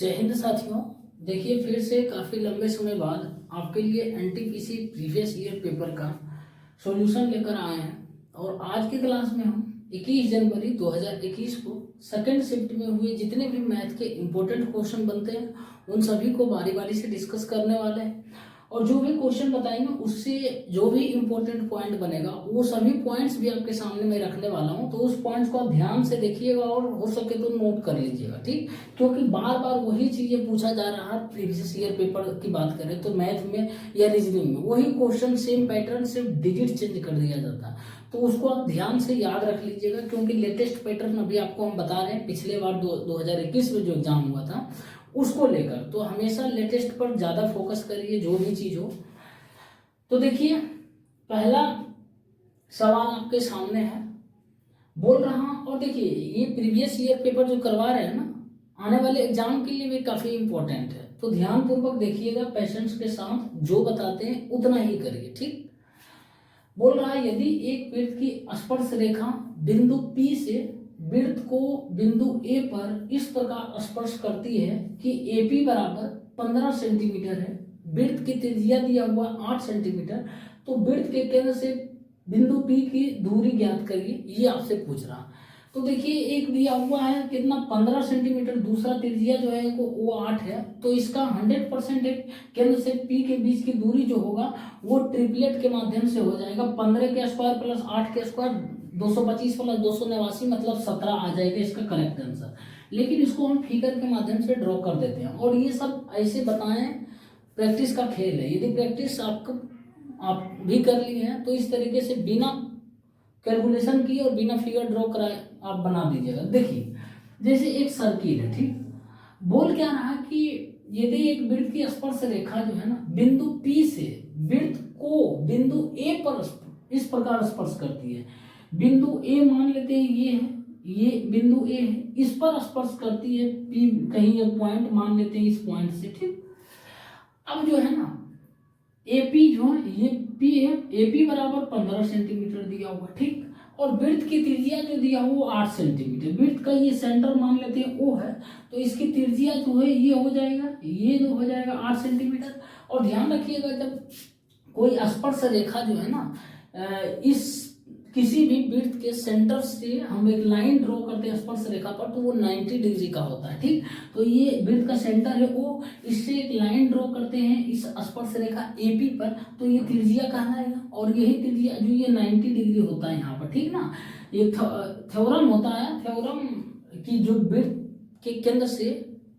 जय हिंद साथियों। देखिए फिर से काफ़ी लंबे समय बाद आपके लिए एनटीपीसी प्रीवियस ईयर पेपर का सॉल्यूशन लेकर आए हैं और आज की क्लास में हम 21 जनवरी 2021 को सेकेंड शिफ्ट में हुए जितने भी मैथ के इम्पोर्टेंट क्वेश्चन बनते हैं उन सभी को बारी बारी से डिस्कस करने वाले हैं और जो भी क्वेश्चन बताएंगे उससे जो भी इम्पोर्टेंट पॉइंट बनेगा वो सभी पॉइंट्स भी आपके सामने मैं रखने वाला हूँ। तो उस पॉइंट्स को आप ध्यान से देखिएगा और हो सके तो नोट कर लीजिएगा, ठीक। क्योंकि बार बार वही चीज़ें पूछा जा रहा है। प्रीवियस ईयर पेपर की बात करें तो मैथ में या रीजनिंग में वही क्वेश्चन सेम पैटर्न, सिर्फ डिजिट चेंज कर दिया जाता है। तो उसको आप ध्यान से याद रख लीजिएगा क्योंकि लेटेस्ट पैटर्न अभी आपको हम बता रहे हैं। पिछले बार 2021 में जो एग्जाम हुआ था उसको लेकर, तो हमेशा लेटेस्ट पर ज़्यादा फोकस करिए जो भी चीज़ हो। तो देखिए पहला सवाल आपके सामने है, बोल रहा हूँ। और देखिए ये प्रीवियस ईयर पेपर जो करवा रहे हैं ना, आने वाले एग्जाम के लिए भी काफ़ी इम्पोर्टेंट है। तो ध्यानपूर्वक देखिएगा, पेशेंस के साथ जो बताते हैं उतना ही करिए, ठीक। बोल रहा है यदि एक वृत्त की स्पर्श रेखा बिंदु P से वृत्त को बिंदु A पर इस प्रकार स्पर्श करती है कि AP बराबर 15 सेंटीमीटर है, वृत्त की त्रिज्या दिया हुआ 8 सेंटीमीटर, तो वृत्त के केंद्र से बिंदु P की दूरी ज्ञात करिए, ये आपसे पूछ रहा। तो देखिए एक दिया हुआ है कितना 15 सेंटीमीटर, दूसरा त्रिज्या जो है वो 8 है। तो इसका 100% केंद्र से P के बीच की दूरी जो होगा वो ट्रिपलेट के माध्यम से हो जाएगा। 15 के स्क्वायर प्लस 8 के स्क्वायर 225 प्लस 289 मतलब 17 आ जाएगा इसका करेक्ट आंसर। लेकिन इसको हम फिगर के माध्यम से ड्रॉ कर देते हैं और ये सब ऐसे बताएं, प्रैक्टिस का खेल है। यदि प्रैक्टिस आप भी कर लिए हैं तो इस तरीके से बिना कैलकुलेशन किए और बिना फिगर ड्रॉ कराए आप बना दीजिएगा। देखिए जैसे एक सर्किल है, ठीक। बोल क्या रहा है कि यदि एक वृत्त की स्पर्श रेखा जो है ना बिंदु P से वृत्त को बिंदु A पर इस प्रकार स्पर्श करती है। बिंदु A मान लेते हैं ये है, ये बिंदु A है, इस पर स्पर्श करती है P, कहीं ये पॉइंट मान लेते हैं इस पॉइंट से, ठीक। अब जो है ना AP जो है ये P है, AP बराबर 15 सेंटीमीटर दिया हुआ, ठीक। और वृत्त की त्रिज्या जो दिया हुआ 8 सेंटीमीटर, वृत्त का ये सेंटर मान लेते हैं O है, तो इसकी त्रिज्या जो है ये हो जाएगा, ये जो हो जाएगा 8 सेंटीमीटर। और ध्यान रखिएगा जब कोई स्पर्श रेखा जो है ना इस किसी भी वृत्त के सेंटर से हम एक लाइन ड्रॉ करते हैं स्पर्श रेखा पर तो वो 90 डिग्री का होता है, ठीक। तो ये वृत्त का सेंटर है वो, इससे एक लाइन ड्रॉ करते हैं इस स्पर्श रेखा AP पर, तो ये त्रिज्या कहलाएगा। और यही त्रिज्या जो ये 90 डिग्री होता है यहाँ पर, ठीक ना। ये थ्योरम होता है, थ्योरम की जो वृत्त के केंद्र से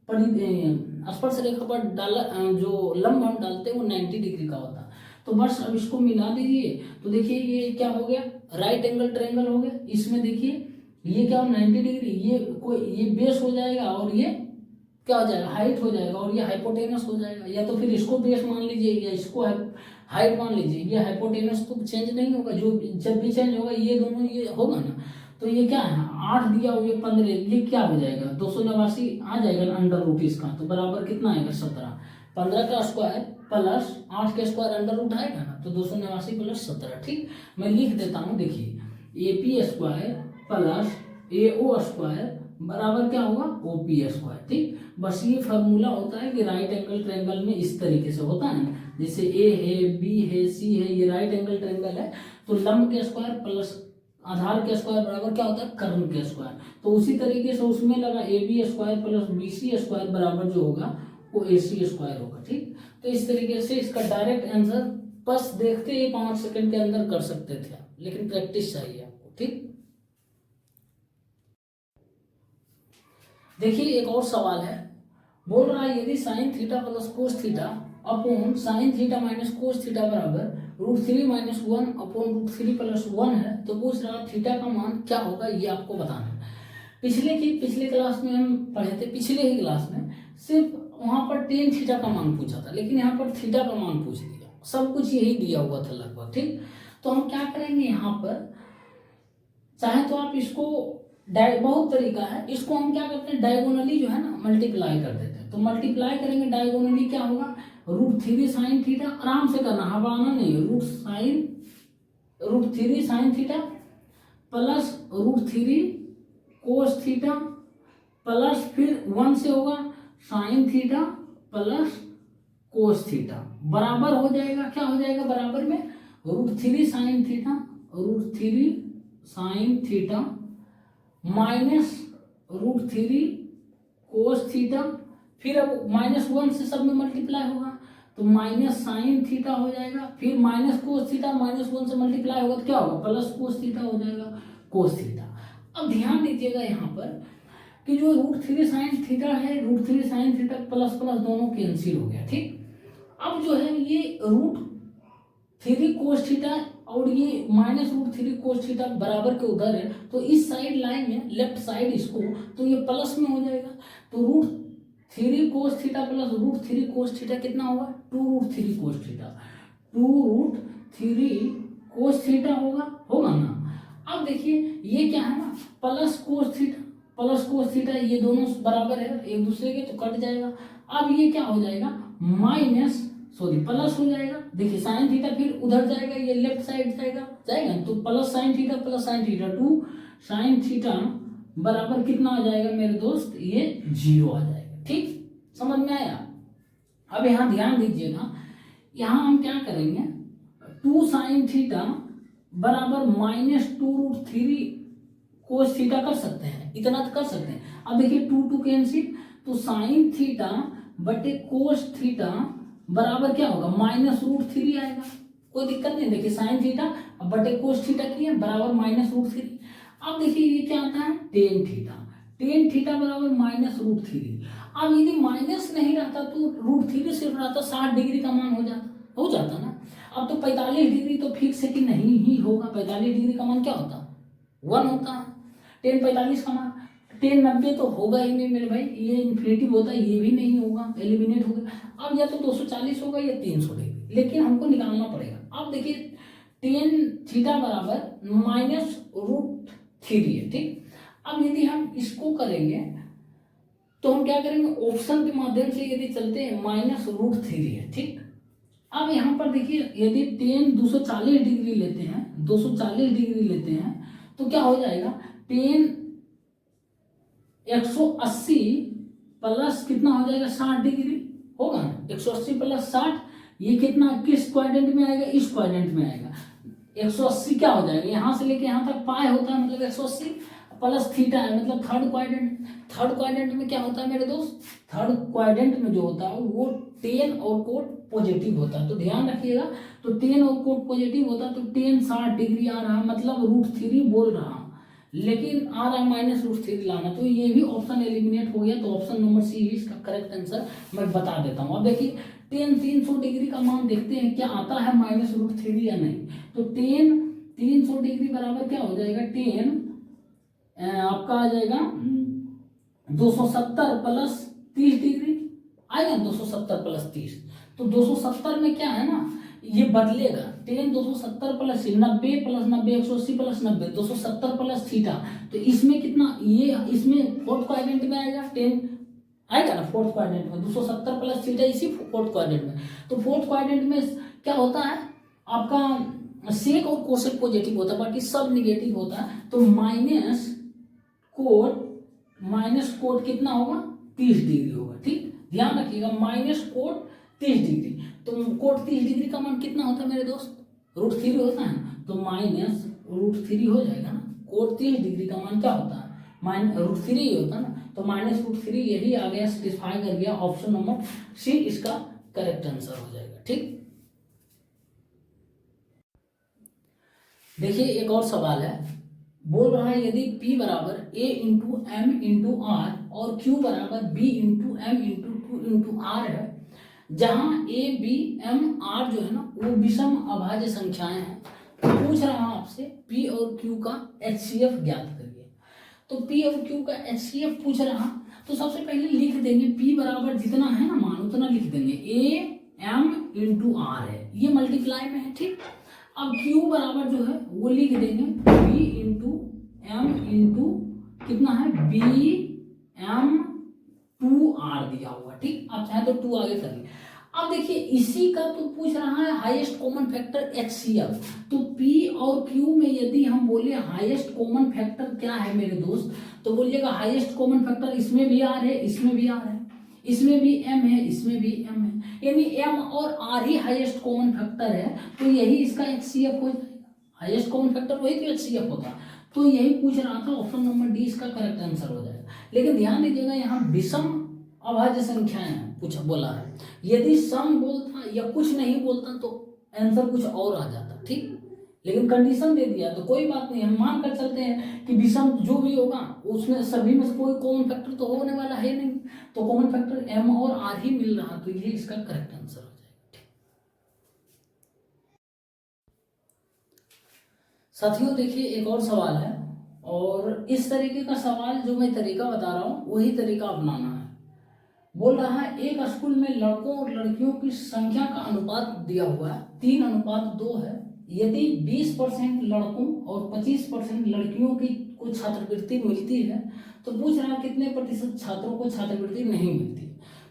स्पर्श रेखा पर डाला जो लंब हम डालते हैं वो 90 डिग्री का होता है। तो बस अब इसको मिला दीजिए तो देखिए ये क्या हो गया, राइट एंगल ट्रायंगल हो गया। इसमें देखिए ये क्या हो 90 डिग्री, ये बेस हो जाएगा और ये क्या हो जाएगा हाइट हो जाएगा और ये हाइपोटेनस हो जाएगा। या तो फिर इसको बेस मान लीजिए या इसको हाइट मान लीजिए। ये हाइपोटेनस तो चेंज नहीं होगा, जो जब भी चेंज होगा ये दोनों ये होगा ना। तो ये क्या है 8 दिया हुआ 15, ये क्या हो जाएगा 289 आ जाएगा ना अंडर रूट इसका, तो बराबर कितना आएगा 17। 15 का स्क्वायर प्लस 8 के स्क्वायर अंडर रूट आएगा ना, तो 289 प्लस 17, ठीक। मैं लिख देता हूँ, देखिए AP square plus AO square बराबर क्या होगा OP स्क्वायर, ठीक। बस ये फार्मूला होता है कि राइट एंगल ट्रायंगल में इस तरीके से होता है, जैसे A है B है C है, ये राइट एंगल ट्रायंगल है तो लंब के स्क्वायर प्लस आधार के स्क्वायर बराबर क्या होता है कर्ण के स्क्वायर। तो उसी तरीके से उसमें लगा AB square plus BC square बराबर जो होगा वो AC स्क्वायर होगा, ठीक। तो इस तरीके से इसका डायरेक्ट आंसर बस देखते ही 5 सेकंड के अंदर कर सकते थे, लेकिन प्रैक्टिस चाहिए आपको, ठीक। देखिए एक और सवाल है, बोल रहा है यदि sine theta plus cos theta upon sine theta minus cos theta बराबर √3 माइनस 1 अपॉन √3 प्लस 1 है, तो पूछ रहा थीटा का मान क्या होगा ये आपको बताना है। पिछले क्लास में हम पढ़े थे, पिछले ही क्लास में सिर्फ वहां पर टेन थीटा का मान पूछा था, लेकिन यहाँ पर थीटा का मान पूछ दिया, सब कुछ यही दिया हुआ था लगभग, ठीक। तो हम क्या करेंगे यहाँ पर, चाहे तो आप इसको बहुत तरीका है, इसको हम क्या करते हैं डायगोनली जो है ना मल्टीप्लाई कर देते हैं। तो मल्टीप्लाई करेंगे डायगोनली क्या होगा √3 साइन थीटा, आराम से करना हवाना नहीं, √3 sine theta plus √3 cos theta plus फिर 1 से होगा sine theta plus cos theta बराबर हो जाएगा, क्या हो जाएगा बराबर में √3 sine theta, √3 sine theta minus √3 cos theta, फिर अब -1 से सब में मल्टीप्लाई होगा तो माइनस साइन थीटा हो जाएगा, फिर माइनस कोस थीटा -1 से मल्टीप्लाई होगा तो क्या होगा प्लस कोस थीटा हो जाएगा, कोस थीटा। अब ध्यान दीजिएगा यहाँ पर कि जो √3 साइन थीटा है, √3 साइन थीटा प्लस प्लस दोनों कैंसिल हो गया, ठीक। अब जो है ये √3 कोस थीटा और ये -√3 कोस थीटा बराबर के उधर है, तो इस साइड लाइन में लेफ्ट साइड इसको तो ये प्लस में हो जाएगा, तो √3 cos theta plus √3 cos theta कितना होगा 2√3 कोस थीटा, 2√3 कोस थीटा होगा ना। अब देखिए ये क्या है ना प्लस कोस थीटा ये दोनों बराबर है एक दूसरे के तो कट जाएगा। अब ये क्या हो जाएगा प्लस हो जाएगा, देखिए साइन थीटा फिर उधर जाएगा, ये लेफ्ट साइड जाएगा तो plus sine theta 2 sine theta बराबर कितना आ जाएगा मेरे दोस्त ये 0 आ जाएगा, ठीक समझ में आया। अब यहाँ ध्यान दीजिएगा, यहाँ हम क्या करेंगे 2 साइन थीटा बराबर -2√3 कोस थीटा कर सकते हैं, इतना तो कर सकते हैं। अब देखिए 2 कैंसिल तो साइन थीटा बटे कोस थीटा बराबर क्या होगा -√3 आएगा, कोई दिक्कत नहीं। देखिए साइन थीटा बटे कोस थीटा की है बराबर -√3। अब देखिए ये क्या आता है टेन थीटा बराबर -√3। अब यदि माइनस नहीं रहता तो √3 सिर्फ रहता 60 डिग्री का मान हो जाता ना। अब तो 45 डिग्री तो फिक्स है कि नहीं ही होगा, 45 डिग्री का मान क्या होता 1 होता है, 10 45 का मान 10 90 तो होगा ही नहीं मेरे भाई, ये इन्फिनिटी होता है ये भी नहीं होगा, एलिमिनेट हो गया। अब या तो 240 होगा या 300 डिग्री, लेकिन हमको निकालना पड़ेगा। अब देखिए टेन थीटा बराबर -√3 है, ठीक। अब यदि हम इसको करेंगे तो हम क्या करेंगे ऑप्शन के माध्यम से यदि चलते हैं -√3 है, ठीक। अब यहाँ पर देखिए यदि 240 डिग्री लेते हैं 240 डिग्री लेते हैं तो क्या हो जाएगा 180 प्लस कितना हो जाएगा 60 डिग्री होगा ना, 180 प्लस 60 ये कितना किस क्वाड्रेंट में आएगा इस क्वाड्रेंट में आएगा। 180 क्या हो जाएगा यहाँ से लेके यहाँ तक पाई होता है मतलब 180 प्लस थीटा है मतलब थर्ड क्वाड्रेंट में क्या होता है मेरे दोस्त, थर्ड क्वाड्रेंट में जो होता है वो टेन और कोट पॉजिटिव होता है, तो ध्यान रखिएगा। तो टेन और कोट पॉजिटिव होता है तो 60 डिग्री आ रहा है मतलब √3 बोल रहा हूँ, लेकिन आ रहा है -√3 लाना, तो ये भी ऑप्शन एलिमिनेट हो गया। तो ऑप्शन नंबर सी ही इसका करेक्ट आंसर मैं बता देता हूँ। अब देखिए 300 डिग्री का मान देखते हैं क्या आता है -√3 या नहीं। तो 300 डिग्री बराबर क्या हो जाएगा 10 आपका आ जाएगा 270 प्लस 30 डिग्री आएगा, 270 प्लस 30। तो 270 में क्या है ना ये बदलेगा 270 plus 90 plus 90 180 plus 90 270 plus theta, तो इसमें कितना ये इसमें फोर्थ क्वाड्रेंट में आएगा 10 आएगा ना, फोर्थ क्वाड्रेंट में 270 प्लस थीटा इसी फोर्थ क्वाड्रेंट में। तो फोर्थ क्वाड्रेंट में क्या होता है आपका सेक और कोसेक पॉजिटिव होता है बाकी सब निगेटिव होता है। तो माइनस कोट कितना होगा 30 डिग्री होगा, ठीक ध्यान रखिएगा -30 डिग्री। तो कोट 30 डिग्री का मान कितना होता है मेरे दोस्त √3 होता है ना, तो -√3 हो जाएगा ना। कोट 30 डिग्री का मान क्या होता है √3 ही होता है ना, तो -√3 यही आ गया, सेटिस्फाई कर गया। ऑप्शन नंबर सी इसका करेक्ट आंसर हो जाएगा, ठीक। देखिए एक और सवाल है, बोल रहा है यदि P बराबर A into M into R और Q बराबर B into M into 2 into R है, जहां A B M R जो है ना वो विषम अभाज्य संख्याएं हैं, तो पूछ रहा हूं आपसे P और Q का HCF ज्ञात करिए। तो P और Q का HCF पूछ रहा, तो सबसे पहले लिख देंगे P बराबर जितना है ना मान उतना लिख देंगे, A M इंटू R है ये मल्टीप्लाई में है, ठीक। अब Q बराबर जो है वो लिख देंगे B इंटू M इंटू कितना है B M 2R दिया हुआ, ठीक। आप चाहे तो 2 आगे करिए। अब देखिए इसी का तो पूछ रहा है हाईएस्ट कॉमन फैक्टर HCF, तो P और Q में यदि हम बोले हाईएस्ट कॉमन फैक्टर क्या है मेरे दोस्त, तो बोलिएगा हाईएस्ट कॉमन फैक्टर इसमें भी R है इसमें भी R है, इसमें भी m है, इसमें भी m है, यानी m और r ही हाईएस्ट कॉमन फैक्टर है, तो यही इसका HCF हो जाएगा। हाईएस्ट कॉमन फैक्टर वही तो HCF होगा। तो यही पूछ रहा था, ऑप्शन नंबर डी इसका करेक्ट आंसर हो जाएगा। लेकिन ध्यान दीजिएगा, यहाँ विषम अभाज्य संख्याएं पूछा बोला है, यदि सम बोलता या कुछ नहीं बोलता तो आंसर कुछ और आ जाता, ठीक। लेकिन कंडीशन दे दिया तो कोई बात नहीं, हम मान कर चलते हैं कि विषम जो भी होगा उसमें सभी में से कोई कॉमन फैक्टर तो होने वाला है नहीं, तो कॉमन फैक्टर m और r ही मिल रहा, तो ये इसका करेक्ट आंसर हो जाएगा। साथियों देखिए एक और सवाल है, और इस तरीके का सवाल जो मैं तरीका बता रहा हूँ वही तरीका अपनाना है। बोल रहा है एक स्कूल में लड़कों और लड़कियों की संख्या का अनुपात दिया हुआ है 3:2 है। यदि 20% लड़कों और 25% लड़कियों की को छात्रवृत्ति मिलती है तो पूछ रहा है कितने प्रतिशत छात्रों को छात्रवृत्ति नहीं मिलती।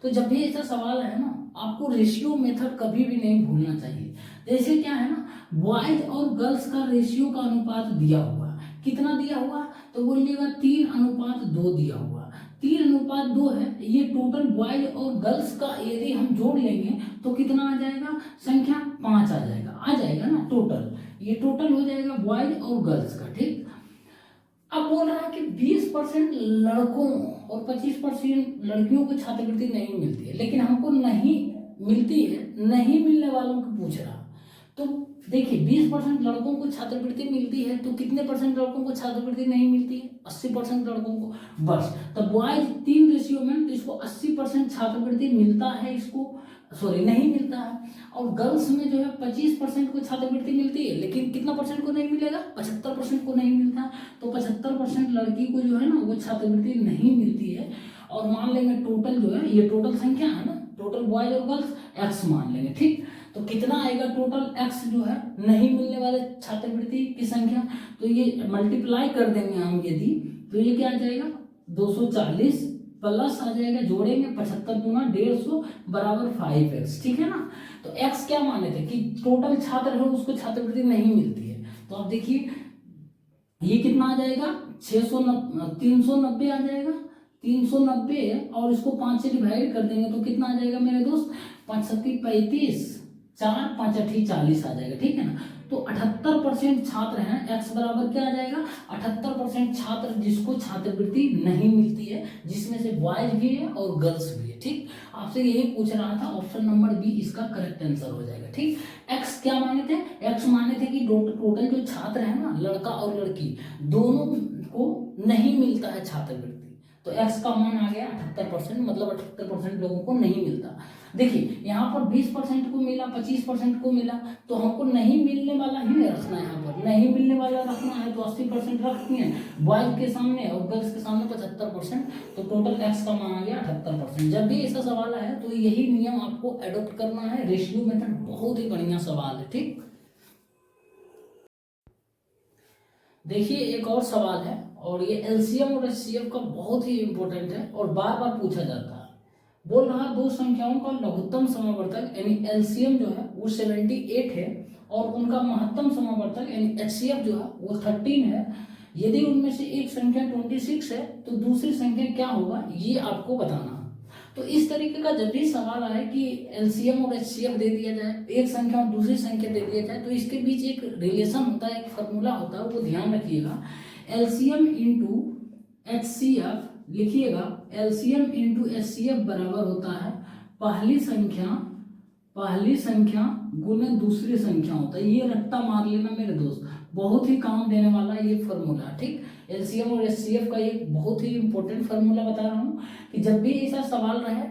तो जब भी ऐसा सवाल है ना, आपको रेशियो मेथड कभी भी नहीं भूलना चाहिए। जैसे क्या है ना, बॉयज और गर्ल्स का रेशियो का अनुपात दिया हुआ, कितना दिया हुआ, तो बोलिएगा 3:2 दिया हुआ। 3:2 है, ये टोटल बॉयज और गर्ल्स का यदि हम जोड़ लेंगे तो कितना आ जाएगा, संख्या 5 आ जाएगा ना टोटल, ये टोटल हो जाएगा बॉयज और गर्ल्स का, ठीक। अब बोल रहा है कि 20% लड़कों और 25% लड़कियों को छात्रवृत्ति नहीं मिलती है, लेकिन हमको नहीं मिलती है, नहीं मिलने वालों को पूछ रहा। तो देखिए 20% लड़कों को छात्रवृत्ति मिलती है, तो कितने परसेंट लड़कों को छात्रवृत्ति नहीं मिलती है, 80% लड़कों को, बस। तो बॉयज 3 रेशियो में, तो इसको 80% छात्रवृत्ति मिलता है, इसको नहीं मिलता है। और गर्ल्स में जो है 25% को छात्रवृत्ति मिलती है, लेकिन कितना परसेंट को नहीं मिलेगा, 75% को नहीं मिलता। तो 75% लड़की को जो है ना वो छात्रवृत्ति नहीं मिलती है। और मान लेंगे टोटल जो है, ये टोटल संख्या है ना, टोटल बॉयज और गर्ल्स x मान लेंगे, ठीक। तो कितना आएगा टोटल x जो है नहीं मिलने वाले छात्रवृत्ति की संख्या, तो ये मल्टीप्लाई कर देंगे हम यदि, तो ये क्या आ जाएगा 240 प्लस आ जाएगा, जोड़ेंगे 75 गुना 150 बराबर 5x, ठीक है ना। तो x क्या माने थे कि टोटल छात्र है उसको छात्रवृत्ति नहीं मिलती है। तो आप देखिए ये कितना आ जाएगा 390 आ जाएगा, 390 और इसको 5 से डिवाइड कर देंगे तो कितना आ जाएगा मेरे दोस्त, 5 7 35, 4 5 8 40 आ जाएगा, ठीक है ना। तो 78% छात्र हैं, x बराबर क्या आ जाएगा 78% छात्र जिसको छात्रवृत्ति नहीं मिलती है, जिसमें से बॉयज भी है और गर्ल्स भी है, ठीक। आपसे यही पूछ रहा था, ऑप्शन नंबर बी इसका करेक्ट आंसर हो जाएगा, ठीक। x क्या माने थे, x माने थे कि टोटल जो छात्र है ना, लड़का और लड़की दोनों को नहीं मिलता है छात्रवृत्ति, तो x का मान आ गया 78%, मतलब 78% लोगों को नहीं मिलता। देखिए यहाँ पर 20% को मिला, 25% को मिला, तो हमको नहीं मिलने वाला ही नहीं रखना है, यहाँ पर नहीं मिलने वाला रखना है तो 80% रखती हैं बॉयज के सामने और गर्ल्स के सामने 75%, तो टोटल x का मान आ गया 78%। जब भी ऐसा सवाल है तो यही नियम आपको एडॉप्ट करना है, रेशियो मेथड बहुत ही बढ़िया सवाल है, ठीक। देखिए एक और सवाल है, और ये एलसीएम और एचसीएफ का बहुत ही इंपॉर्टेंट है और बार बार पूछा जाता है। बोल रहा दो संख्याओं का लघुत्तम समावर्तक यानी एलसीएम जो है वो 78 है और उनका महत्तम समावर्तक यानी एचसीएफ जो है वो 13 है। यदि उनमें से एक संख्या 26 है तो दूसरी संख्या क्या होगा, ये आपको बताना। तो इस तरीके का जब भी सवाल आए कि एलसीएम और एचसीएफ दे दिया जाए, एक संख्या और दूसरी संख्या दे दिया जाए, तो इसके बीच एक रिलेशन होता है, एक फार्मूला होता है, वो ध्यान रखिएगा। एलसीएम इंटू एचसीएफ लिखिएगा, एलसीएम इंटू एचसीएफ बराबर होता है पहली संख्या गुने दूसरी संख्या होता है। ये रट्टा मार लेना मेरे दोस्त, बहुत ही काम देने वाला ये फार्मूला, ठीक। एलसीएम और एचसीएफ का एक बहुत ही इंपॉर्टेंट फार्मूला बता रहा हूँ कि जब भी ऐसा सवाल रहे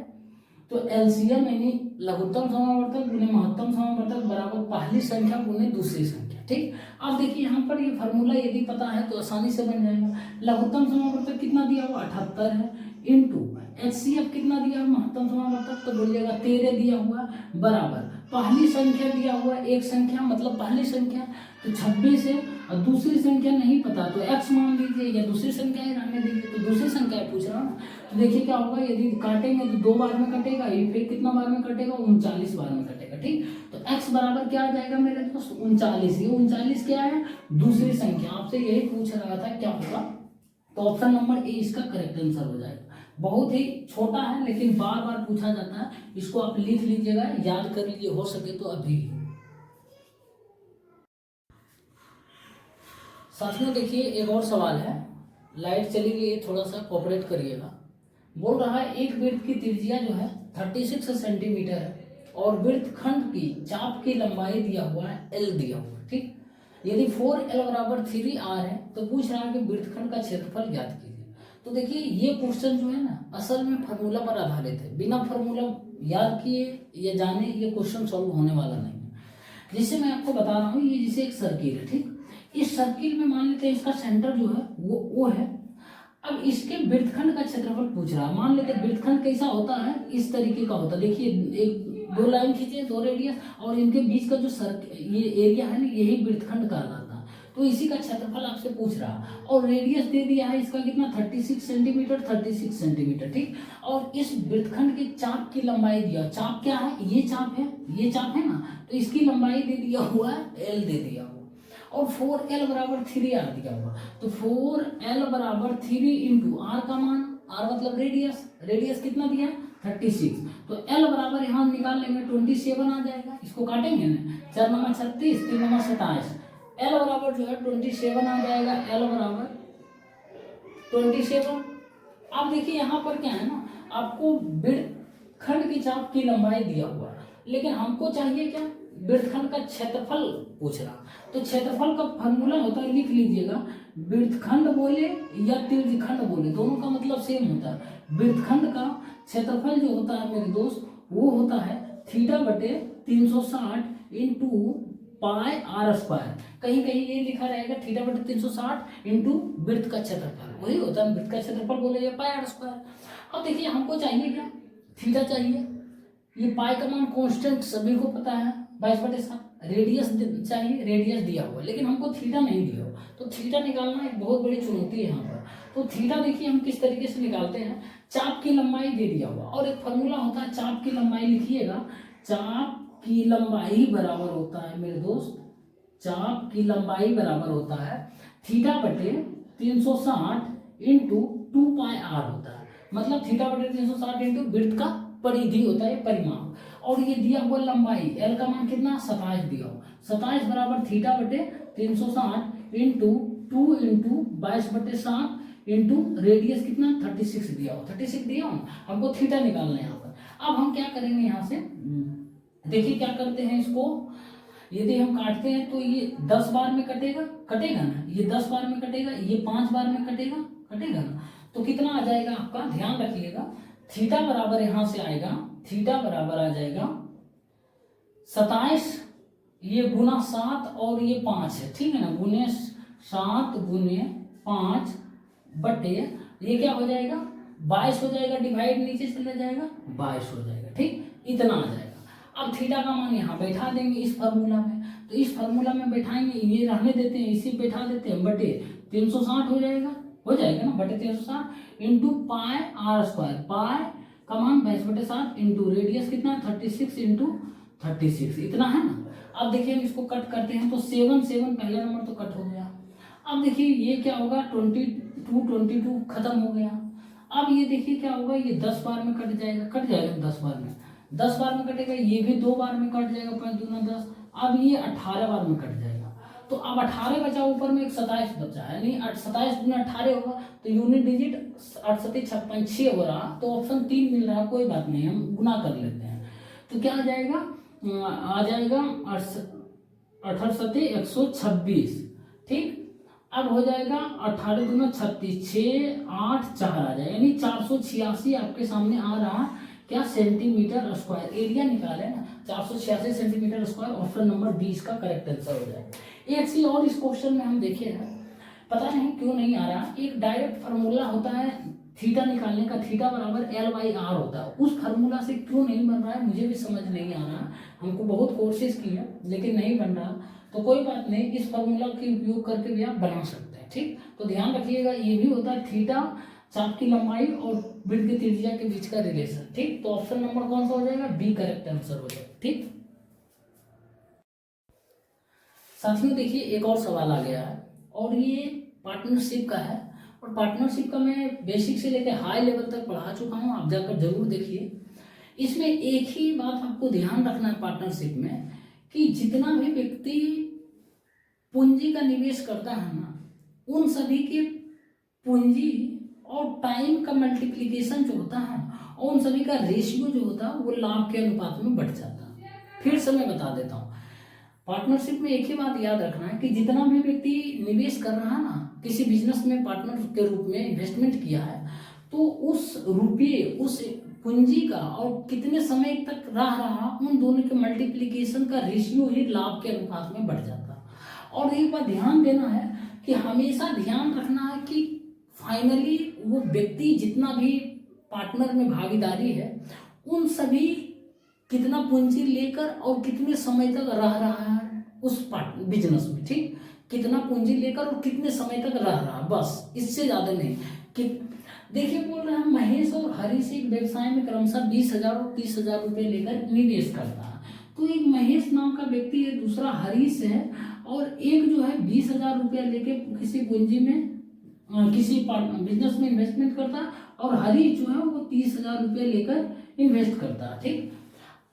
तो एलसीएम यानी लघुत्तम समावर्तक गुने महत्तम समावर्तक बराबर पहली संख्या गुने दूसरी संख्या, ठीक। अब देखिए यहाँ पर ये फार्मूला यदि पता है तो आसानी से बन जाएगा। लघुत्तम समावर्तक कितना दिया हुआ 78 है, इंटू एचसीएफ कितना दिया हुआ महत्तम समावर्तक तो बोलिएगा 13 दिया हुआ, बराबर पहली संख्या दिया हुआ एक संख्या मतलब पहली संख्या तो 26 है और दूसरी संख्या नहीं पता तो x मान लीजिए या दूसरी संख्या ही रहने दीजिए, तो दूसरी संख्या पूछ रहा हूँ ना। तो देखिए क्या होगा, यदि काटेंगे तो 2 बार में कटेगा, ये फिर कितना बार में कटेगा 39 बार में कटेगा, ठीक। तो x बराबर क्या आ जाएगा मेरे दोस्त 39। ये 39 क्या है, दूसरी संख्या। आपसे यही पूछ रहा था क्या होगा, तो ऑप्शन नंबर ए इसका करेक्ट आंसर हो जाएगा। बहुत ही छोटा है लेकिन बार बार पूछा जाता है, इसको आप लिख लीजिएगा, याद कर लीजिए हो सके तो अभी। साथियों देखिए एक और सवाल है, लाइट चली गई, थोड़ा सा कोऑपरेट करिएगा। बोल रहा है एक वृत्त की त्रिज्या जो है 36 सेंटीमीटर है और वृत्तखंड की चाप की लंबाई दिया हुआ है L दिया हुआ है, ठीक। यदि 4L बराबर 3R है तो पूछ रहा है कि वृत्तखंड का क्षेत्रफल ज्ञात कीजिए। तो देखिए ये क्वेश्चन जो है ना असल में फार्मूला पर आधारित है, बिना फार्मूला याद किए या जाने ये क्वेश्चन सॉल्व होने वाला नहीं है। जिससे मैं आपको बता रहा हूँ, ये जैसे एक सर्किल है, ठीक। इस सर्किल में मान लेते हैं इसका सेंटर जो है वो है। अब इसके वृत्तखंड का क्षेत्रफल पूछ रहा है। मान लेते हैं वृत्तखंड कैसा होता है, इस तरीके का होता है। देखिए एक दो लाइन खींचे, दो रेडियस, और इनके बीच का जो ये एरिया है ना, यही वृत्तखंड कहलाता है। तो इसी का क्षेत्रफल आपसे पूछ रहा है और रेडियस दे दिया है इसका कितना 36 सेंटीमीटर, 36 सेंटीमीटर, ठीक। और इस वृत्तखंड के चाप की लंबाई दिया, चाप क्या है, ये चाप है, ये चाप है ना, तो इसकी लंबाई दे दिया हुआ है L दे दिया हुआ, और 4L बराबर 3R दिया हुआ। तो 4L बराबर 3 इंटू R का मान, R मतलब रेडियस, रेडियस कितना दिया है 36, तो L बराबर यहाँ निकाल लेंगे 27 आ जाएगा। इसको काटेंगे ना, 4 नंबर 36, 3 नंबर 27, L बराबर जो है 27 आ जाएगा, L बराबर 27। अब देखिए यहाँ पर क्या है ना, आपको वृत्तखंड की चाप की लंबाई दिया हुआ है, लेकिन हमको चाहिए क्या, वृत्तखंड का क्षेत्रफल पूछ रहा। तो क्षेत्रफल का फॉर्मूला होता है, लिख लीजिएगा, वृत्तखंड बोले या त्रिज्यखंड बोले दोनों का मतलब सेम होता है। वृत्तखंड का क्षेत्रफल जो होता है मेरे दोस्त, वो होता है थीटा बटे 360 इंटू पाई R स्क्वायर। कहीं कहीं ये लिखा रहेगा थीटा बटे 360 इंटू वृत्त का क्षेत्रफल, वही होता है वृत्त का क्षेत्रफल बोले या पाई R स्क्वायर। अब देखिए हमको चाहिए क्या, थीटा चाहिए, ये पाई का मान कांस्टेंट सभी को पता है 22/7। रेडियस चाहिए, रेडियस दिया हुआ, लेकिन हमको थीटा नहीं दिया हुआ, तो थीटा निकालना एक बहुत बड़ी चुनौती है यहाँ पर। तो थीटा देखिए हम किस तरीके से निकालते हैं, चाप की लंबाई दे दिया हुआ और एक फॉर्मूला होता है चाप की लंबाई, लिखिएगा, चाप की लंबाई बराबर होता है मेरे दोस्त, चाप की लंबाई बराबर होता है थीटा बटे 360 इंटू 2 पाई R होता है। मतलब थीटा बटे 360 इंटू वृत्त का परिधि होता है, परिमाण, और ये दिया हुआ लंबाई L का मान कितना 27 दिया हो, 27 बराबर थीटा बटे 360 इंटू 2 इंटू 22/7 इंटू रेडियस कितना 36 दिया हो, 36 दिया हो, हमको थीटा निकालना है यहाँ पर। अब हम क्या करेंगे यहाँ से, देखिए क्या करते हैं, इसको यदि हम काटते हैं तो ये 10 बार में कटेगा, कटेगा ना, ये 10 बार में कटेगा, ये 5 बार में कटेगा, कटेगा ना, तो कितना आ जाएगा आपका, ध्यान रखिएगा, थीटा बराबर यहां से आएगा, थीटा बराबर आ जाएगा 27, ये गुना 7 और ये 5 है, ठीक है ना, गुने 7 गुने 5 बटे ये क्या हो जाएगा 22 हो जाएगा, डिवाइड नीचे चला जाएगा 22 हो जाएगा, ठीक, इतना आ जाएगा। अब थीटा का मान यहाँ बैठा देंगे इस फार्मूला में, तो इस फार्मूला में बैठाएंगे, ये रहने देते हैं, इसी बैठा देते हैं, बटे 360 हो जाएगा, हो जाएगा ना, बटे 360 इंटू पाई R स्क्वायर, पाई का मान 22/7 इंटू रेडियस कितना 36 इंटू 36, इतना है ना। अब देखिए हम इसको कट करते हैं तो 7 7 पहला नंबर तो कट हो गया। अब देखिए ये क्या होगा 22 खत्म हो गया। अब ये देखिए क्या होगा, ये 10 बार में कट जाएगा, कट जाएगा 10 बार में, 10 बार में कटेगा, ये भी 2 बार में कट जाएगा, 5 दूना 10, अब ये 18 बार में कट जाएगा। तो अब 18 बचा, ऊपर में एक 27 बचा है, नहीं 27 गुना 18 होगा, तो यूनिट डिजिट 8 7 56 6 हो रहा, तो ऑप्शन 3 मिल रहा, कोई बात नहीं, हम गुना कर लेते हैं, तो क्या आ जाएगा, आ जाएगा 18 7 126, ठीक। अब हो जाएगा 18 दूना 36, 6 8 4 आ जाएगा, यानी 486 आपके सामने आ रहा क्या, सेंटीमीटर स्क्वायर। एरिया निकाले ना, 486 सेंटीमीटर स्क्वायर, ऑप्शन नंबर 20 का करेक्ट आंसर हो जाएगा। एक चीज और इस क्वेश्चन में हम देखे हैं, पता नहीं क्यों नहीं आ रहा, एक डायरेक्ट फार्मूला होता है थीटा निकालने का, थीटा बराबर L/R होता है, उस फार्मूला से क्यों नहीं बन रहा है मुझे भी समझ नहीं आ रहा, हमको बहुत कोशिश की है लेकिन नहीं बन रहा। तो कोई बात नहीं, इस फार्मूला के उपयोग करके भी आप बना सकते हैं, ठीक। तो ध्यान रखिएगा, ये भी होता है थीटा, चाप की लंबाई और वृत्त की त्रिज्या के बीच का रिलेशन, ठीक। तो ऑप्शन नंबर कौन सा हो जाएगा, बी करेक्ट आंसर हो जाएगा, ठीक। साथियों देखिए एक और सवाल आ गया है और ये पार्टनरशिप का है, और पार्टनरशिप का मैं बेसिक से लेकर हाई लेवल तक पढ़ा चुका हूँ, आप जाकर जरूर देखिए। इसमें एक ही बात आपको ध्यान रखना है पार्टनरशिप में, कि जितना भी व्यक्ति पूंजी का निवेश करता है ना, उन सभी की पूंजी और टाइम का मल्टीप्लिकेशन जो होता है और उन सभी का रेशियो जो होता है वो लाभ के अनुपात में बढ़ जाता है। फिर से मैं बता देता हूँ, पार्टनरशिप में एक ही बात याद रखना है कि जितना भी व्यक्ति निवेश कर रहा है ना, किसी बिजनेस में पार्टनर के रूप में इन्वेस्टमेंट किया है, तो उस रुपये, उस पूंजी का और कितने समय तक रह रहा, उन दोनों के मल्टीप्लिकेशन का रेशियो ही लाभ के अनुपात में बढ़ जाता है। और एक बात ध्यान देना है कि हमेशा ध्यान रखना है कि फाइनली वो व्यक्ति जितना भी पार्टनर में भागीदारी है, उन सभी कितना पूंजी लेकर और कितने समय तक रह रहा है उस बिजनेस में, ठीक, कितना पूंजी लेकर और कितने समय तक रह रहा, बस, इससे ज्यादा नहीं। कि देखिए बोल रहे हैं महेश और हरीश एक व्यवसाय में क्रमशः 20,000 और 30,000 रुपये लेकर निवेश करता है। तो एक महेश नाम का व्यक्ति है, दूसरा हरीश है, और एक जो है 20,000 रुपया लेके किसी पूंजी में किसी बिजनेस में इन्वेस्टमेंट करता है, और हरीश जो है वो 30,000 रुपये लेकर इन्वेस्ट करता है, ठीक।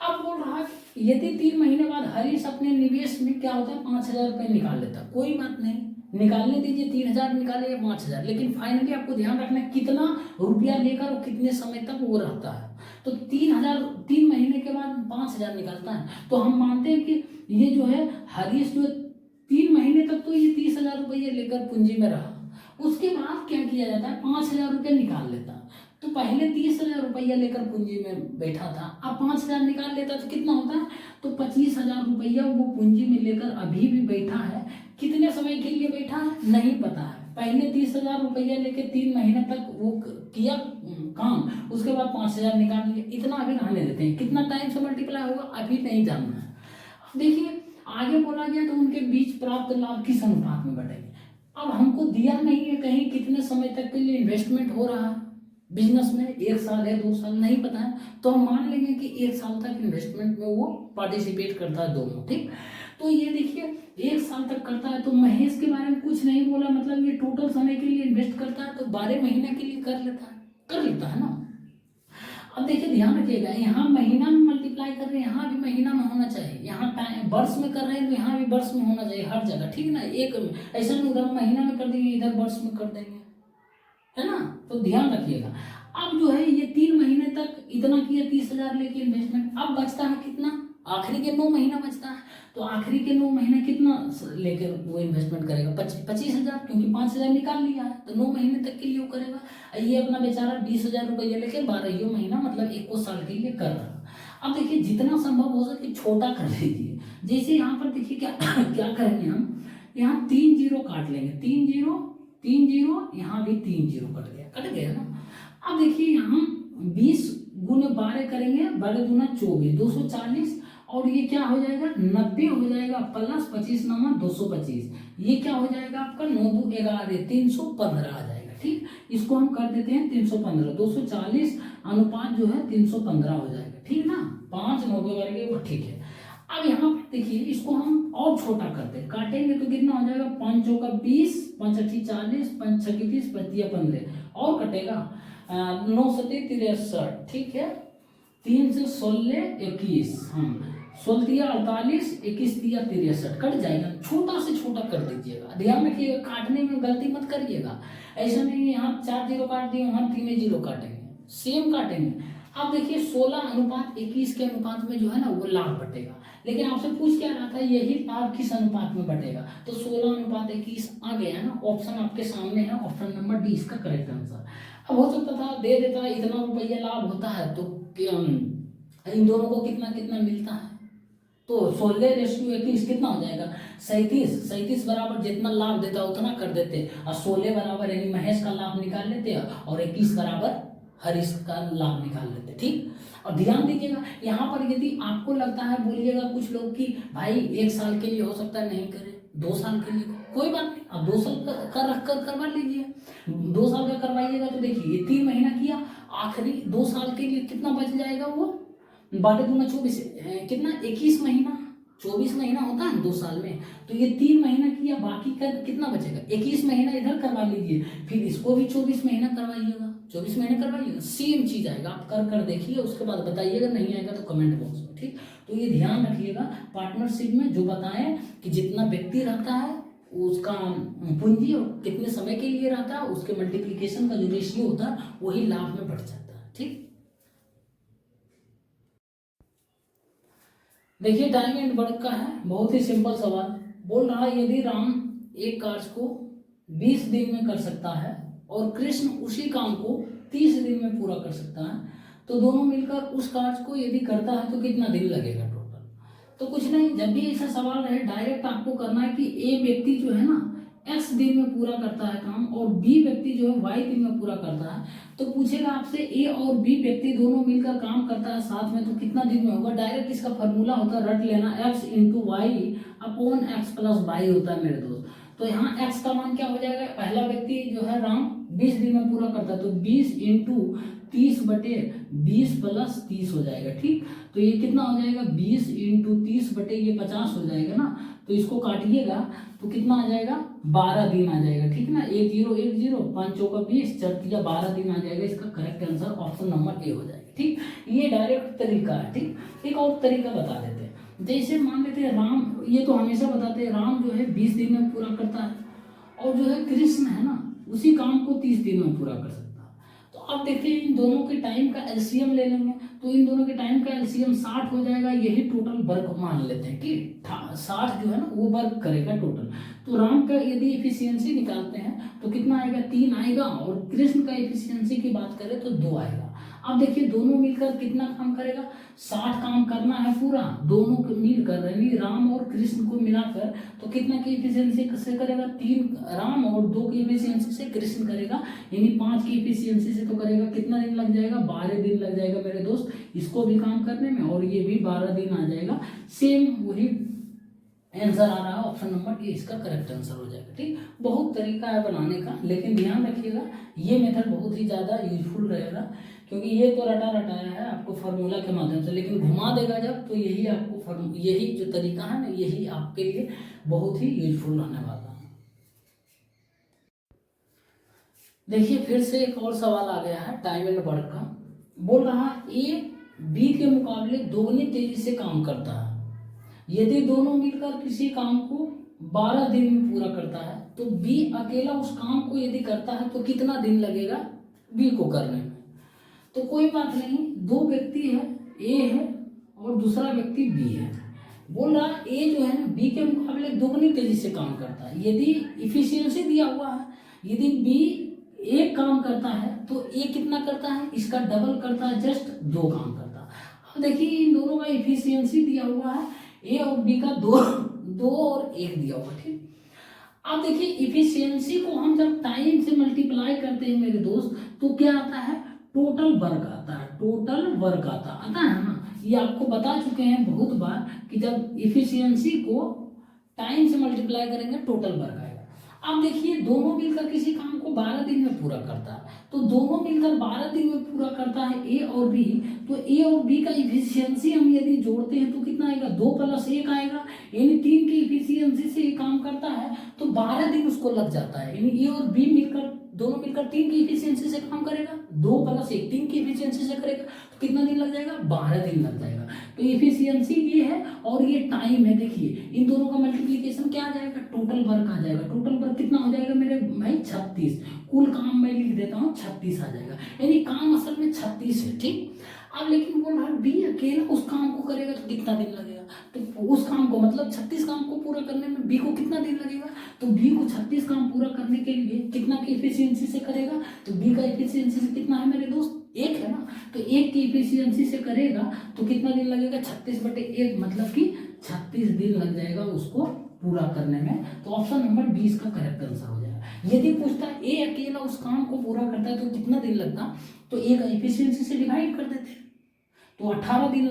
अब बोल रहा है यदि 3 महीने बाद हरीश अपने निवेश में क्या होता है 5,000 रुपये निकाल लेता, कोई बात नहीं, निकालने दीजिए, 3,000 निकाले या 5,000, लेकिन फाइनली आपको ध्यान रखना है कितना रुपया लेकर और कितने समय तक वो रहता है। तो 3 महीने के बाद 5,000 निकालता है, तो हम मानते हैं कि ये जो है हरीश जो 3 महीने तक तो ये 30,000 रुपये लेकर पूंजी में रहा, उसके बाद क्या किया जाता है 5,000 रुपये निकाल लेता। तो पहले 30,000 रुपया लेकर पूंजी में बैठा था, अब 5,000 निकाल लेता तो कितना होता है, तो 25,000 रुपया वो पूंजी में लेकर अभी भी बैठा है। कितने समय के लिए बैठा है नहीं पता है, पहले 30,000 रुपया लेकर 3 महीने तक वो किया काम, उसके बाद 5,000 निकाल लिया, इतना अभी रहने देते हैं। कितना टाइम से मल्टीप्लाई होगा अभी नहीं जानना है। देखिए आगे बोला गया तो उनके बीच प्राप्त लाभ किस अनुपात में बढ़ेंगे। अब हमको दिया नहीं है कहीं कितने समय तक के लिए इन्वेस्टमेंट हो रहा है बिजनेस में, 1 साल है 2 साल नहीं पता है, तो हम मान लेंगे कि 1 साल तक इन्वेस्टमेंट में वो पार्टिसिपेट करता है दोनों, ठीक। तो ये देखिए 1 साल तक करता है, तो महेश के बारे में कुछ नहीं बोला, मतलब ये टोटल समय के लिए इन्वेस्ट करता है, तो 12 महीने के लिए कर लेता है ना। अब देखिए ध्यान रखिएगा, यहाँ महीना में मल्टीप्लाई कर रहे हैं, यहाँ भी महीना में होना चाहिए, यहाँ टाइम वर्ष में कर रहे हैं तो यहाँ भी वर्ष में होना चाहिए हर जगह, ठीक है ना। एक ऐसा नहीं उधर महीना में कर देंगे इधर वर्ष में कर देंगे, है ना, तो ध्यान रखिएगा। अब जो है ये 3 महीने तक इतना किया 30,000 लेके इन्वेस्टमेंट, अब बचता है कितना, आखिरी के 9 महीना बचता है, तो आखिरी के 9 महीने कितना लेकर वो इन्वेस्टमेंट करेगा 25,000, क्योंकि 5,000 निकाल लिया है, तो 9 महीने तक के लिए वो करेगा। ये अपना बेचारा 20,000 रुपया लेकर 12 महीना मतलब 1 साल के लिए कर रहा। अब देखिए जितना संभव हो सके छोटा कर लीजिए, जैसे यहाँ पर देखिए क्या क्या करेंगे हम, यहाँ 3 जीरो काट लेंगे, 3 जीरो, यहाँ भी 3 जीरो कट गया ना। अब देखिए यहाँ 20 गुने 12 करेंगे, 12 दूना 24, 240, और ये क्या हो जाएगा 90 हो जाएगा, प्लस 25 नामा 225, ये क्या हो जाएगा आपका 9 2 11 315 आ जाएगा, ठीक। इसको हम कर देते हैं 315, 240 अनुपात जो है 315 हो जाएगा, ठीक ना, 5 90 वर्ग वो ठीक है। अब यहाँ पर देखिए इसको हम और छोटा करते हैं, काटेंगे तो कितना हो जाएगा 5 चौका 20, 5 अच्छी 40, 5 छक्की 30, 25 15 और कटेगा 9 सत्ते 63, ठीक है, 3 से 16 21, हम 16 दिया 48, 21 दिया 63, कट जाएगा। छोटा से छोटा कर दीजिएगा, ध्यान रखिएगा काटने में गलती मत करिएगा, ऐसा नहीं है यहाँ 4 जीरो काट दिए वहाँ 3 जीरो काटेंगे, सेम काटेंगे। अब देखिए 16 अनुपात 21 के अनुपात में जो है ना वो लाभ बटेगा, लेकिन आपसे पूछ क्या रहा था यही लाभ किस अनुपात में बटेगा, तो 16 अनुपात 21 आ गया है ना, ऑप्शन आपके सामने है, ऑप्शन नंबर डी इसका करेक्ट आंसर। अब हो सकता था दे देता इतना रुपया लाभ होता है तो इन दोनों को कितना कितना मिलता है, तो 16:21 कितना हो जाएगा 37 बराबर जितना लाभ देता उतना कर देते, और 16 बराबर यानी महेश का लाभ निकाल लेते और 21 बराबर हरीश का लाभ निकाल लेते, ठीक। और ध्यान दीजिएगा यहाँ पर यदि आपको लगता है, बोलिएगा कुछ लोग कि भाई 1 साल के लिए हो सकता है नहीं करे, 2 साल के लिए, कोई बात नहीं, अब 2 साल का रख कर करवा लीजिए, 2 साल का करवाइएगा तो देखिए ये 3 महीना किया, आखिरी 2 साल के लिए कितना बच जाएगा, वो 12 दूना 24 कितना 21 महीना, 24 महीना होता है 2 साल में, तो ये 3 महीना किया, बाकी का कितना बचेगा, 21 महीना इधर करवा लीजिए, फिर इसको भी 24 महीना करवाइएगा, 24 महीने करवाइएगा, सेम चीज आएगा। आप कर कर देखिए, उसके बाद बताइएगा, नहीं आएगा तो कमेंट बॉक्स में, ठीक। तो ये ध्यान रखिएगा, पार्टनरशिप में जो बताएं कि जितना व्यक्ति रहता है उसका पूंजी और कितने समय के लिए रहता है, उसके मल्टीप्लीकेशन का जो रेशियो होता है वही लाभ में बढ़ जाता है, ठीक। देखिए टाइम एंड वर्क का है, बहुत ही सिंपल सवाल। बोल रहा है यदि राम एक कार्य को 20 दिन में कर सकता है और कृष्ण उसी काम को 30 दिन में पूरा कर सकता है, तो दोनों मिलकर उस कार्य को यदि करता है तो कितना दिन लगेगा टोटल। तो कुछ नहीं, जब भी ऐसा सवाल रहे डायरेक्ट आपको करना है कि ए व्यक्ति जो है ना एक्स दिन में पूरा करता है काम और बी व्यक्ति जो है वाई दिन में पूरा करता है, तो पूछेगा आपसे ए और बी व्यक्ति दोनों मिलकर काम करता है साथ में, तो कितना दिन में होगा। डायरेक्ट इसका फॉर्मूला होता है, रट लेना, x into y upon x plus y होता है मेरे दोस्त। तो यहाँ एक्स का मान क्या हो जाएगा, पहला व्यक्ति जो है राम 20 दिन में पूरा करता है, तो 20 इंटू 30 बटे 20 प्लस 30 हो जाएगा, ठीक। तो ये कितना हो जाएगा, 20 इंटू 30 बटे ये 50 हो जाएगा ना, तो इसको काटिएगा तो कितना आ जाएगा, 12 दिन आ जाएगा, ठीक ना। 1 0 1 0 5 चौका 20 4 12 दिन आ जाएगा। इसका correct answer option number A हो जाएगा, ठीक। ये डायरेक्ट तरीका है, ठीक। एक और तरीका बता देते हैं, जैसे मान लेते हैं राम, ये तो हमेशा बताते हैं राम जो है 20 दिन में पूरा करता है और जो है कृष्ण है ना उसी काम को 30 दिन में पूरा कर सकता है। तो अब देखते हैं इन दोनों के टाइम का एलसीएम ले लेंगे, तो इन दोनों के टाइम का एलसीएम 60 हो जाएगा, यही टोटल वर्क मान लेते हैं कि 60 जो है ना वो वर्क करेगा टोटल। तो राम का यदि एफिशिएंसी निकालते हैं तो कितना आएगा, 3 आएगा, और कृष्ण का एफिशिएंसी की बात करें तो 2 आएगा। अब देखिए दोनों मिलकर कितना काम करेगा, 60 काम करना है पूरा, दोनों मिलकर यानी राम और कृष्ण को मिलाकर, तो कितना की एफिशिएंसी से करेगा, 3 राम और 2 की एफिशिएंसी से कृष्ण करेगा, यानी 5 की एफिशिएंसी से तो करेगा। कितना दिन लग जाएगा, 12 दिन लग जाएगा मेरे दोस्त, इसको भी काम करने में, और ये भी 12 दिन आ जाएगा। सेम वही आंसर आ रहा है, ऑप्शन नंबर ए इसका करेक्ट आंसर हो जाएगा, ठीक। बहुत तरीका है बनाने का, लेकिन ध्यान रखिएगा ये मेथड बहुत ही ज़्यादा यूजफुल रहेगा, क्योंकि ये तो रटा रटाया है आपको फार्मूला के माध्यम से, लेकिन घुमा देगा जब तो यही आपको यही जो तरीका है ना यही आपके लिए बहुत ही यूजफुल रहने वाला है। देखिए फिर से एक और सवाल आ गया है टाइम एंड वर्क का। बोल रहा है ए बी के मुकाबले दोगुनी तेजी से काम करता है, यदि दोनों मिलकर किसी काम को 12 दिन में पूरा करता है, तो बी अकेला उस काम को यदि करता है तो कितना दिन लगेगा बी को करने में। तो कोई बात नहीं, 2 व्यक्ति है, ए है और दूसरा व्यक्ति बी है। बोल रहा है ए जो है ना बी के मुकाबले दोगुनी तेजी से काम करता है, यदि इफिशियंसी दिया हुआ है, यदि बी एक काम करता है तो ए कितना करता है, इसका डबल करता है, जस्ट 2 काम करता है। अब देखिए इन दोनों का इफिशियंसी दिया हुआ है, ए और बी का 2 और 1 दिया हुआ, ठीक। अब देखिए इफिशियंसी को हम जब टाइम से मल्टीप्लाई करते हैं मेरे दोस्त, तो क्या आता है, टोटल वर्क आता है, टोटल वर्क आता है ना। ये आपको बता चुके हैं बहुत बार कि जब इफिशियंसी को टाइम से मल्टीप्लाई करेंगे टोटल वर्क आएगा। अब देखिए दोनों मिलकर किसी काम को 12 दिन में पूरा करता है, तो दोनों मिलकर 12 दिन में पूरा करता है ए और बी, तो ए और बी का इफिशियंसी हम यदि जोड़ते हैं तो कितना आएगा, 2 + 1 आएगा, यानी 3 की इफिशियंसी से ये काम करता है तो 12 दिन उसको लग जाता है, यानी ए और बी दोनों मिलकर 3 की इफिशियंसी से काम करेगा, 2 + 1 3 की इफिशियंसी से करेगा, तो कितना दिन लग जाएगा, 12 दिन लग जाएगा। तो इफिशियंसी ये है और ये टाइम है, देखिए इन दोनों का मल्टीप्लिकेशन क्या आ जाएगा, टोटल वर्क आ जाएगा। टोटल वर्क कितना हो जाएगा मेरे भाई, 36। कुल काम मैं लिख देता हूँ 36 आ जाएगा, यानी काम असल में 36 है, ठीक। अब लेकिन बोल रहा बी अकेला उस काम को करेगा तो कितना दिन लगेगा, तो उस काम को मतलब 36 काम को पूरा करने में बी को कितना दिन लगेगा, तो बी को 36 काम पूरा करने के लिए कितना की इफिशियंसी से करेगा, तो बी का इफिशियंसी से कितना है मेरे दोस्त, 1 है ना, तो 1 की इफिशियंसी से करेगा तो कितना दिन लगेगा, 36/1 मतलब कि 36 दिन लग जाएगा उसको पूरा करने में। तो ऑप्शन नंबर 20 का करेक्ट आंसर हो जाएगा। यदि पूछता ए अकेला उस काम को पूरा करता है तो कितना दिन लगता, तो ए का इफिशियंसी से डिवाइड कर देते तो 18 दिन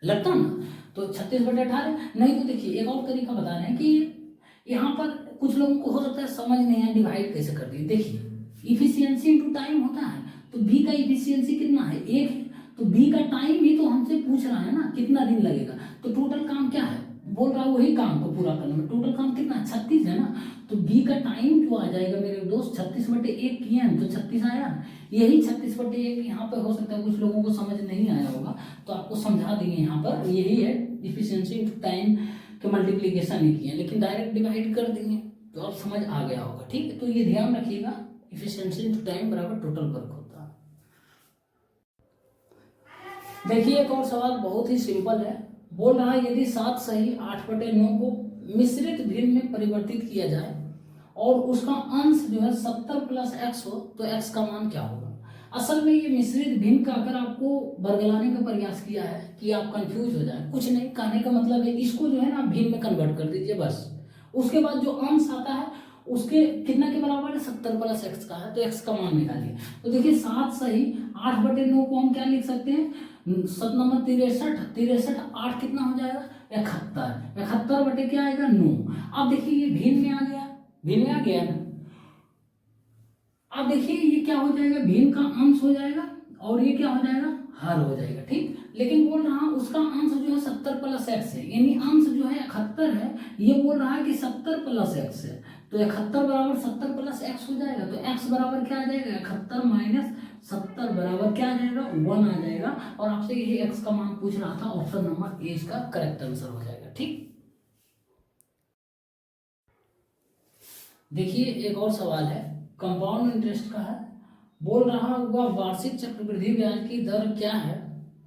लगता ना, तो 36/18। नहीं तो देखिए एक और तरीका बता रहे हैं कि यहाँ पर कुछ लोगों को हो सकता है समझ नहीं है डिवाइड कैसे कर दिए। देखिए इफिशियंसी इनटू टाइम होता है, तो बी का इफिशियंसी कितना है, 1 है, तो बी का टाइम ही तो हमसे पूछ रहा है ना, कितना दिन लगेगा। तो टोटल काम क्या है, बोल रहा है वही काम को पूरा करने में। टोटल काम कितना, 36 है ना। तो बी का टाइम जो आ जाएगा मेरे दोस्त, 36/1 किए हैं तो 36 आया। यही 36/1 यहाँ पे हो सकता है कुछ लोगों को समझ नहीं आया होगा, तो आपको समझा देंगे यहाँ पर। यही है इफिशियंसी इनटू टाइम के मल्टीप्लीकेशन ही किए, लेकिन डायरेक्ट डिवाइड कर देंगे तो आप समझ आ गया होगा। ठीक है, तो ये ध्यान रखिएगा, इफिशियंसी इनटू टाइम बराबर टोटल वर्क होता है। देखिए एक और सवाल बहुत ही सिंपल है। बोल रहा है यदि 7 सही 8/9 को मिश्रित भिन्न में परिवर्तित किया जाए और उसका अंश जो है 70 + x हो तो x का मान क्या होगा। असल में ये मिश्रित भिन्न का अगर आपको बरगलाने का प्रयास किया है कि आप कंफ्यूज हो जाए, कुछ नहीं, कहने का मतलब है इसको जो है ना भिन्न में कन्वर्ट कर दीजिए बस। उसके बाद जो अंश आता है उसके कितना के बराबर है, 70 + x का है, तो x का मान निकालिए। तो देखिए 7 सही 8/9 को हम क्या लिख सकते हैं, 7 नंबर 63, 63 8 कितना हो जाएगा 71, 71 बटे क्या आएगा 9। अब देखिए ये भिन्न में आ गया, भिन्न में आ गया ना। अब देखिए ये क्या हो जाएगा, भिन्न का अंश हो जाएगा और ये क्या हो जाएगा, हर हो जाएगा। ठीक, लेकिन बोल रहा उसका अंश जो है 70 + x है, यानी अंश जो है 71 है, ये बोल रहा है कि 70 + x है, तो 71 बराबर 70 + x हो जाएगा। तो x बराबर क्या आ जाएगा, 71 - 70 बराबर क्या आ जाएगा, 1 आ जाएगा। और आपसे ये x का मान पूछ रहा था, ऑप्शन नंबर ए इसका करेक्ट आंसर हो जाएगा। ठीक, देखिए एक और सवाल है, कंपाउंड इंटरेस्ट का है। बोल रहा हुआ वार्षिक चक्रवृद्धि ब्याज की दर क्या है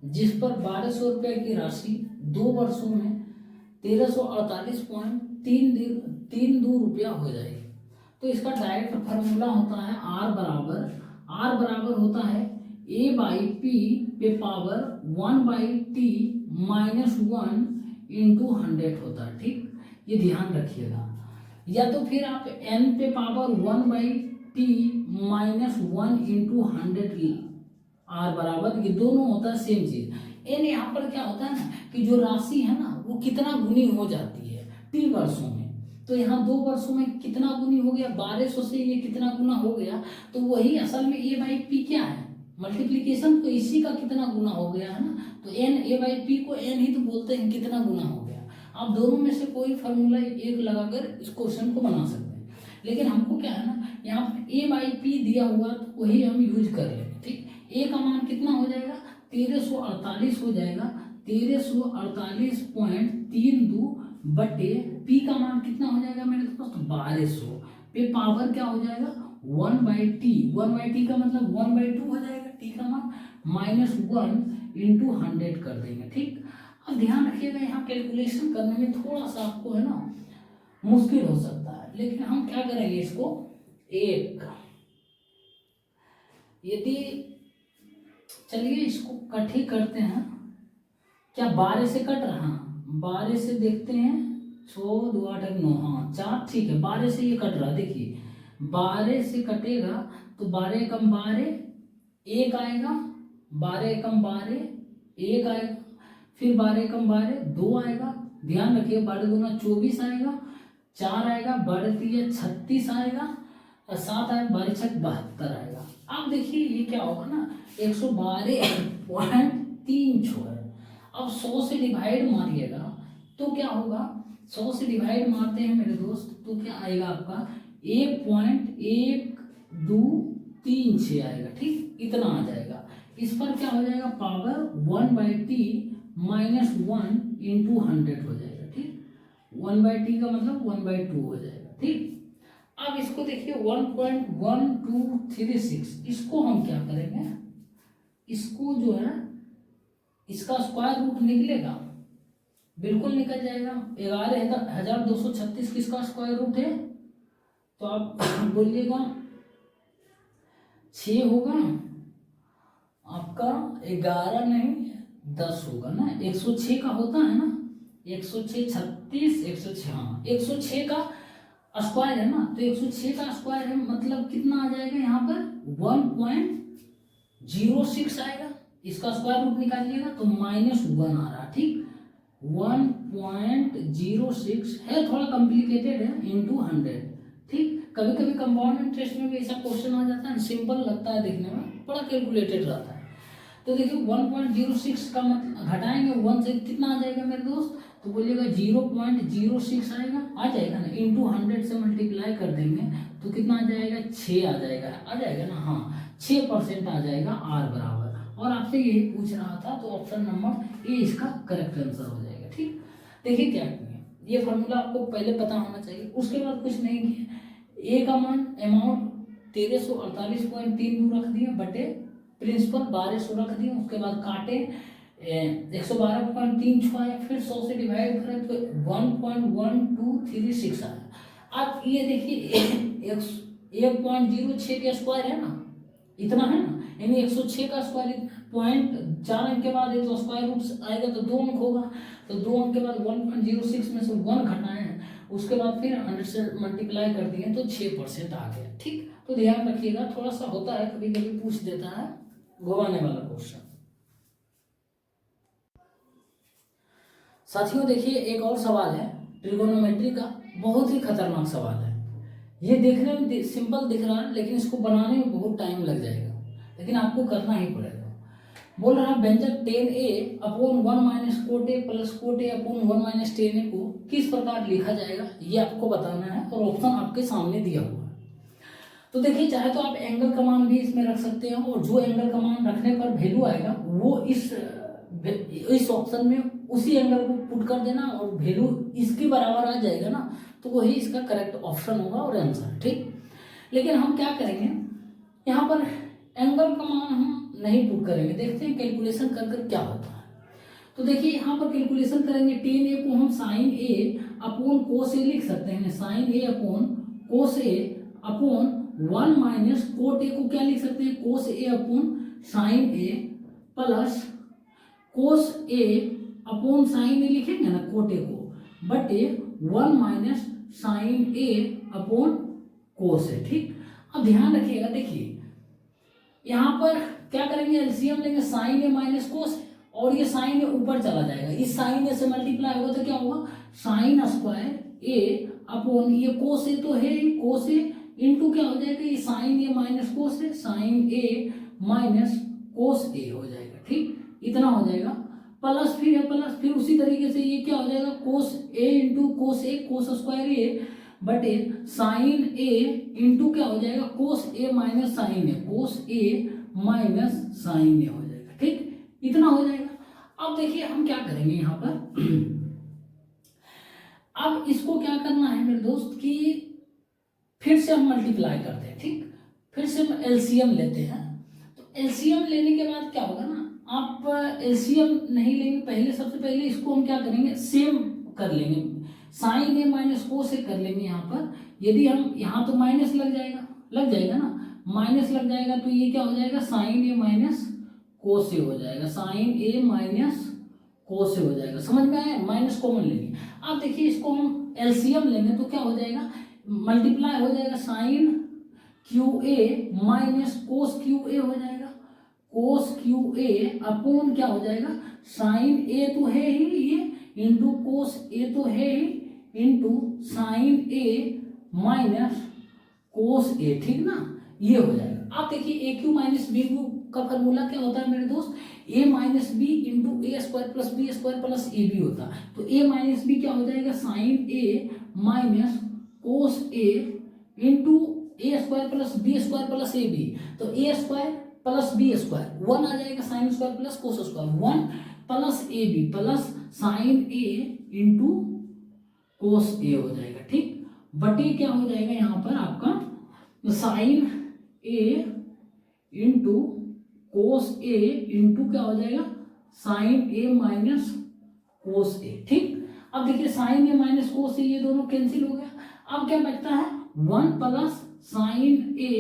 जिस पर 1200 रुपये की राशि 2 वर्षों में 1348.32 रुपया हो जाएगी। तो इसका डायरेक्ट फार्मूला होता है आर बराबर होता है A/P पे पावर 1/T - 1 × 100 होता है। ठीक, ये ध्यान रखिएगा। या तो फिर आप n पे पावर 1/T - 1 × 100 आर बराबर, ये दोनों होता है सेम चीज। n यहाँ पर क्या होता है ना कि जो राशि है ना वो कितना गुनी हो जाती है t वर्षों में, तो यहाँ 2 वर्षों में कितना गुनी हो गया, 1200 से ये कितना गुना हो गया, तो वही असल में A/P क्या है, मल्टीप्लीकेशन, तो इसी का कितना गुना हो गया है ना। तो n A/P को n ही तो बोलते हैं, कितना गुना हो गया। आप दोनों में से कोई फार्मूला एक लगाकर इस क्वेश्चन को बना सकते हैं, लेकिन हमको क्या है ना यहाँ पर A/P दिया हुआ तो वही हम यूज कर लेंगे। ठीक, ए का मान कितना हो जाएगा, 1348 हो जाएगा, 1348.32 बटे पी का मान कितना हो जाएगा मेरे दोस्त, 1200 पे पावर क्या हो जाएगा 1/T, 1/T का मतलब 1/2 हो जाएगा, टी का मान -1 × 100 कर देंगे। ठीक, अब ध्यान रखिएगा यहाँ कैलकुलेशन करने में थोड़ा सा आपको है ना मुश्किल हो सकता है, लेकिन हम क्या करेंगे इसको एक, यदि चलिए इसको कट ही करते हैं, क्या 12 से कट रहा, 12 से देखते हैं 6 2 8 9, हाँ 4, ठीक है 12 से ये कट रहा। देखिए 12 से कटेगा तो 12 कम 12 1 आएगा, 12 कम 12 1 आएगा, फिर 12 कम 12 2 आएगा। ध्यान रखिए 12 दूना 24 आएगा, 4 आएगा, 12 3 36 आएगा, 7 आएगा, 12 6 72 आएगा। अब देखिए ये क्या होगा ना 112.36 है। अब 100 से डिवाइड मारिएगा तो क्या होगा, 100 से डिवाइड मारते हैं मेरे दोस्त तो क्या आएगा आपका 1.1236 आएगा। ठीक, इतना आ जाएगा। इस पर क्या हो जाएगा पावर 1/T - 1 × 100 हो जाएगा। ठीक, 1/T का मतलब 1/2 हो जाएगा। ठीक, अब इसको देखिए 1.1236, इसको हम क्या करेंगे, इसको जो है इसका स्क्वायर रूट निकलेगा, बिल्कुल निकल जाएगा। 11,236 किसका स्क्वायर रूट है, तो आप बोलिएगा 6 होगा आपका, 11 नहीं 10 होगा ना, 106 का होता है ना, 106 36 106, हाँ 106 का स्क्वायर है ना, तो 106 का स्क्वायर है मतलब कितना आ जाएगा यहाँ पर 1.06 आएगा। इसका स्क्वायर रूट निकालिएगा तो -1 आ रहा। ठीक, 1.06 है, थोड़ा कॉम्प्लिकेटेड है, × 100। ठीक, कभी कभी कंपाउंड इंटरेस्ट में भी ऐसा क्वेश्चन आ जाता है, सिंपल लगता है देखने में, बड़ा कैलकुलेटेड रहता है। तो देखिए 1.06 का मतलब घटाएंगे 1 से कितना आ जाएगा मेरे दोस्त, तो बोलिएगा 0.06 आएगा, आ जाएगा ना, इंटू 100 से मल्टीप्लाई कर देंगे तो कितना आ जाएगा, 6 आ जाएगा ना, हाँ 6% आ जाएगा आर बराबर। और आपसे यही पूछ रहा था, तो ऑप्शन नंबर ए इसका करेक्ट आंसर हो जाएगा। ठीक, देखिए क्या किया, ये फॉर्मूला आपको पहले पता होना चाहिए। उसके बाद कुछ नहीं किया, ए का मान अमाउंट 1348.32 रख दिया बटे प्रिंसिपल 1200 रख दिया, उसके बाद काटे 112.36 आया, फिर 100 से डिवाइड करें तो 1.1236 आया। अब ये देखिए 1.06 का स्क्वायर है ना, इतना है ना, यानी 106 का स्क्वायर पॉइंट 4 अंक के बाद तो स्क्वायर रूट आएगा तो 2 अंक होगा, तो 2 अंक के बाद 1.06 में से 1 घटाए हैं, उसके बाद फिर 100 से मल्टीप्लाई कर दिए तो 6% आ गया। ठीक, तो ध्यान रखिएगा, थोड़ा सा होता है कभी कभी पूछ देता है घुमाने वाला क्वेश्चन। साथियों देखिए एक और सवाल है ट्रिगोनोमेट्री का, बहुत ही खतरनाक सवाल है। ये देखने में सिंपल दिख रहा है लेकिन इसको बनाने में बहुत टाइम लग जाएगा, लेकिन आपको करना ही पड़ेगा। बोल रहा है व्यंजक 10a upon 1 minus cot A plus cot A upon 1 minus 10a को किस प्रकार लिखा जाएगा, ये आपको बताना है, और ऑप्शन आपके सामने दिया हुआ है। तो देखिए चाहे तो आप एंगल का मान भी इसमें रख सकते हैं, और जो एंगल का मान रखने पर वैल्यू आएगा वो इस ऑप्शन में उसी एंगल को पुट कर देना, और वैल्यू इसके बराबर आ जाएगा ना, तो वही इसका करेक्ट ऑप्शन होगा और आंसर। ठीक, लेकिन हम क्या करेंगे, यहाँ पर एंगल का मान हम नहीं पुट करेंगे, देखते हैं कैलकुलेशन कर कर क्या होता है। तो देखिए यहाँ पर कैलकुलेशन करेंगे, 10a को हम साइन ए अपॉन कोस ए लिख सकते हैं, sine A upon cos A upon 1 minus cot A को क्या लिख सकते हैं, cos A upon sine A plus cos A upon sine A लिखेंगे ना कोट ए को, बटे 1 minus sine A upon cos A. ठीक, अब ध्यान रखिएगा, देखिए यहाँ पर क्या करेंगे, एलसीएम लेंगे, साइन ए माइनस कोस, और ये साइन ए ऊपर चला जाएगा, इस साइन ए से मल्टीप्लाई होगा तो क्या होगा, साइन स्क्वायर ए अपॉन ये कोस ए तो है, कोस ए इंटू क्या हो जाएगा, ये sign A minus cos A, sign A minus cos A हो जाएगा। ठीक, इतना हो जाएगा, प्लस फिर है प्लस, फिर उसी तरीके से ये क्या हो जाएगा, कोस A into cos A, cos square ए बटे साइन ए इंटू क्या हो जाएगा, कोस ए माइनस साइन ए, कोस ए माइनस साइन ए हो जाएगा। ठीक, इतना हो जाएगा। अब देखिए हम क्या करेंगे यहाँ पर अब इसको क्या करना है मेरे दोस्त कि फिर से हम मल्टीप्लाई करते हैं। ठीक, फिर से हम एलसीएम लेते हैं, तो एलसीएम लेने के बाद क्या होगा ना, आप एलसीएम नहीं लेंगे, पहले सबसे पहले इसको हम क्या करेंगे, सेम कर लेंगे, साइन ए माइनस कोस ए कर लेंगे। यहाँ पर यदि हम यहाँ तो माइनस लग जाएगा ना, माइनस लग जाएगा तो ये क्या हो जाएगा, sine A minus cos A हो जाएगा, sine A minus cos A हो जाएगा। समझ में आया, माइनस कॉमन लेंगे। अब देखिए इसको हम एलसीएम लेंगे तो क्या हो जाएगा, मल्टीप्लाई हो जाएगा, sine cube A minus cos cube A हो जाएगा, कोस क्यू ए अपॉन क्या हो जाएगा, साइन ए तो है ही ये इंटू कोस ए तो है ही into sine A minus cos A. ठीक ना, ये हो जाएगा। आप देखिए A cube minus B cube का फॉर्मूला क्या होता है मेरे दोस्त, A minus B into A square plus B square plus A B होता है। तो ए माइनस बी क्या हो जाएगा, sine A minus cos A into A square plus B square plus A B, तो A square plus B square 1 आ जाएगा, sine square plus cos square 1 plus A B plus sine A into cos A हो जाएगा। ठीक, बटे क्या हो जाएगा यहाँ पर आपका, sign A into cos A into क्या हो जाएगा, sine A minus cos A. ठीक, अब देखिए साइन ए माइनस कोस ए ये दोनों कैंसिल हो गया, अब क्या बचता है 1 plus sine A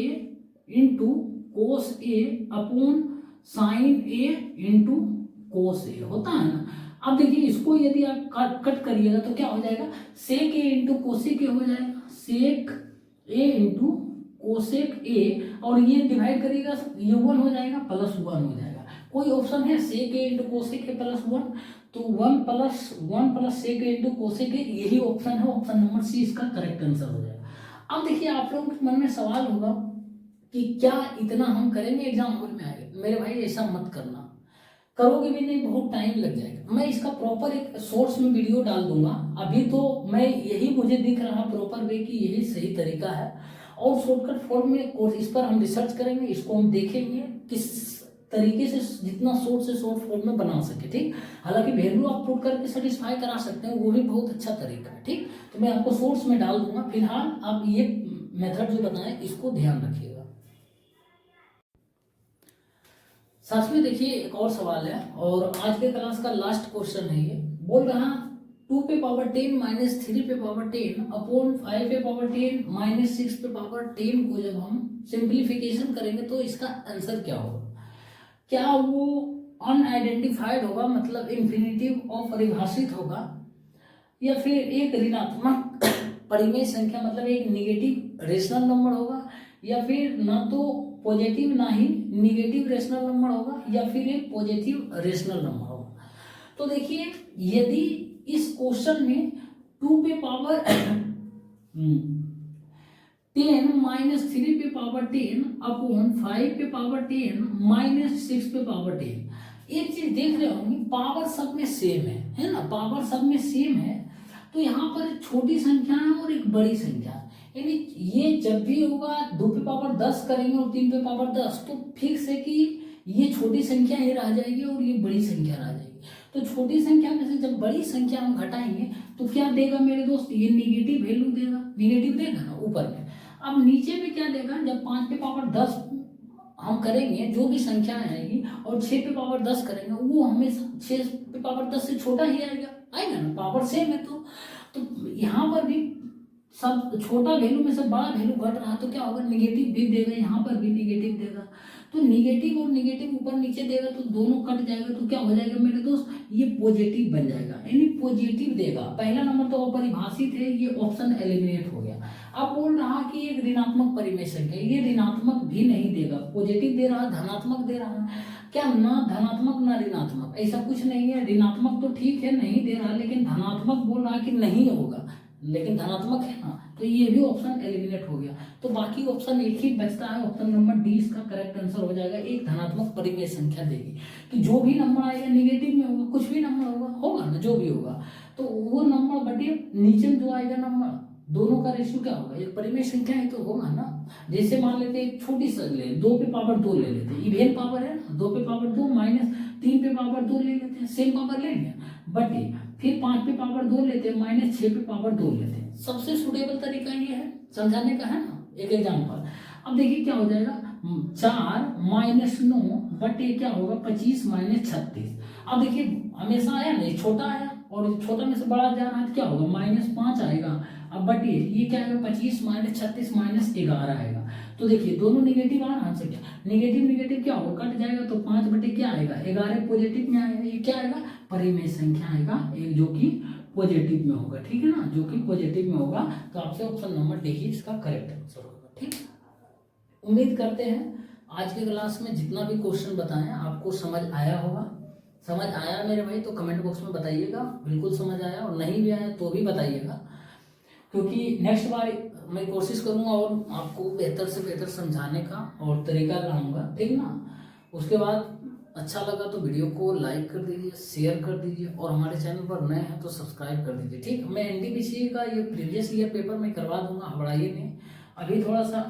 into cos A upon sine A into cos ए होता है ना। अब देखिए इसको यदि आप कट करिएगा तो क्या हो जाएगा, सेक ए इंटू कोसेक ए हो जाएगा, सेक ए इंटू कोसेक ए, और ये डिवाइड करिएगा ये 1 हो जाएगा प्लस 1 हो जाएगा। कोई ऑप्शन है sec A into cosec A plus 1, तो 1 plus sec A into cosec A, यही ऑप्शन है, ऑप्शन नंबर सी इसका करेक्ट आंसर हो जाएगा। अब देखिए आप लोगों के मन में सवाल होगा कि क्या इतना हम करेंगे एग्जाम हॉल में आएगा। मेरे भाई ऐसा मत करना, करोगे भी नहीं, बहुत टाइम लग जाएगा। मैं इसका प्रॉपर एक सोर्स में वीडियो डाल दूंगा। अभी तो मैं यही मुझे दिख रहा प्रॉपर वे कि यही सही तरीका है, और शॉर्टकट फॉर्म में कोर्स इस पर हम रिसर्च करेंगे, इसको हम देखेंगे किस तरीके से जितना शॉर्ट से शॉर्ट फॉर्म में बना सके। ठीक, हालांकि वैल्यू आप पुट करके सेटिस्फाई करा सकते हैं, वो भी बहुत अच्छा तरीका है। ठीक, तो मैं आपको सोर्स में डाल दूंगा। फिलहाल आप ये मेथड जो बताएं इसको ध्यान रखिएगा। साथ में देखिए एक और सवाल है, और आज के क्लास का लास्ट क्वेश्चन है ये। बोल रहा 2 पे पावर 10 माइनस 3 पे पावर 10 अपॉन 5 पे पावर 10 माइनस 6 पे पावर 10 को जब हम सिंप्लीफिकेशन करेंगे तो इसका आंसर क्या होगा। क्या वो अनआइडेंटिफाइड होगा, मतलब इंफिनिटिव अपरिभाषित होगा, या फिर एक ऋणात्मक परिमेय संख्या मतलब एक निगेटिव रेशनल नंबर होगा, या फिर ना तो पॉजिटिव ना ही निगेटिव रेशनल नंबर होगा, या फिर एक पॉजिटिव रेशनल नंबर होगा। तो देखिए यदि इस क्वेश्चन में 2 पे पावर 10 माइनस 3 पे पावर 10 अपॉन 5 पे पावर 10 माइनस 6 पे पावर 10, एक चीज देख रहे होंगे पावर सब में सेम है ना, पावर सब में सेम है। तो यहाँ पर एक छोटी संख्या है और एक बड़ी संख्या है, यानी ये जब भी होगा 2 पे पावर 10 करेंगे और 3 पे पावर 10, तो फिक्स है कि ये छोटी संख्या ही रह जाएगी और ये बड़ी संख्या रह जाएगी। तो छोटी संख्या में से जब बड़ी संख्या हम घटाएंगे तो क्या देगा मेरे दोस्त, ये निगेटिव वैल्यू देगा, निगेटिव देगा ना ऊपर में। अब नीचे में क्या देगा, जब 5 पे पावर 10 हम करेंगे जो भी संख्या आएगी और 6 पे पावर 10 करेंगे वो हमेशा 6 पे पावर 10 से छोटा ही आएगा ना, पावर सेम है। तो यहाँ पर भी सब छोटा वैल्यू में से बड़ा वैल्यू घट रहा तो क्या होगा, निगेटिव भी देगा, यहाँ पर भी निगेटिव देगा। तो निगेटिव और निगेटिव ऊपर नीचे देगा तो दोनों कट जाएगा, तो क्या हो जाएगा मेरे दोस्त, ये पॉजिटिव बन जाएगा, यानी पॉजिटिव देगा। पहला नंबर तो अपरिभाषित है, ये ऑप्शन एलिमिनेट हो गया। अब बोल रहा कि एक ऋणात्मक परिमेय संख्या, ये ऋणात्मक भी नहीं देगा, पॉजिटिव दे रहा, धनात्मक दे रहा। क्या ना धनात्मक ना ऋणात्मक, ऐसा कुछ नहीं है। ऋणात्मक तो ठीक है नहीं दे रहा, लेकिन धनात्मक बोल रहा कि नहीं होगा, लेकिन धनात्मक है ना, तो ये भी ऑप्शन एलिमिनेट हो गया। तो बाकी ऑप्शन एक ही बचता है, ऑप्शन नंबर डी इसका करेक्ट आंसर हो जाएगा। एक धनात्मक परिमेय संख्या देगी कि जो भी नंबर आएगा निगेटिव में होगा, कुछ भी नंबर होगा ना, जो भी होगा तो वो नंबर बटे नीचे में जो आएगा नंबर, दोनों का रेशियो क्या होगा, एक परिमेय संख्या ही तो होगा ना। जैसे मान लेते एक छोटी सा ले 2 पे पावर 2 ले लेते, इवेन पावर है ना, 2 पे पावर 2 माइनस 3 पे पावर 2 ले लेते हैं, सेम पावर लेंगे, बटे फिर 5 पे पावर 2 लेते हैं माइनस 6 पे पावर 2 लेते हैं। सबसे सुटेबल तरीका ये है समझाने का, है ना, एक एग्जाम्पल। अब देखिए क्या हो जाएगा, 4 माइनस 9 बटे क्या होगा 25 माइनस 36। अब देखिए हमेशा आया नहीं, छोटा आया और छोटा में से बड़ा जा रहा है, क्या होगा -5 आएगा। अब बटे ये क्या आएगा 25 माइनस 36 माइनस 11 आएगा। तो देखिए दोनों निगेटिव आ रहा है, क्या निगेटिव निगेटिव क्या होगा, कट जाएगा, तो 5 बटे क्या आएगा 11 पॉजिटिव में आएगा। ये क्या आएगा, परिमेय संख्या आएगा एक जो कि पॉजिटिव में होगा, ठीक है ना, जो कि पॉजिटिव में होगा। तो आपसे ऑप्शन नंबर डी ही इसका करेक्ट आंसर होगा। ठीक, उम्मीद करते हैं आज के क्लास में जितना भी क्वेश्चन बताएं आपको समझ आया होगा। समझ आया मेरे भाई तो कमेंट बॉक्स में बताइएगा, बिल्कुल समझ आया, और नहीं भी आया तो भी बताइएगा, क्योंकि नेक्स्ट बार मैं कोशिश करूंगा और आपको बेहतर से बेहतर समझाने का और तरीका लाऊंगा, ठीक ना। उसके बाद अच्छा लगा तो वीडियो को लाइक कर दीजिए, शेयर कर दीजिए, और हमारे चैनल पर नए हैं तो सब्सक्राइब कर दीजिए। ठीक, मैं एनटीपीसी का ये प्रीवियस ईयर पेपर मैं करवा दूंगा, घबराइए नहीं। अभी थोड़ा सा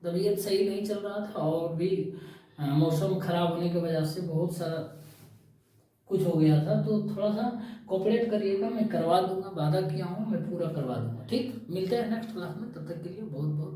तबीयत सही नहीं चल रहा था, और भी मौसम खराब होने की वजह से बहुत सारा कुछ हो गया था, तो थोड़ा सा कोऑपरेट करिएगा, मैं करवा दूंगा, वादा किया हूँ मैं पूरा करवा दूंगा। ठीक, मिलते हैं नेक्स्ट क्लास में, तब तक के लिए बहुत बहुत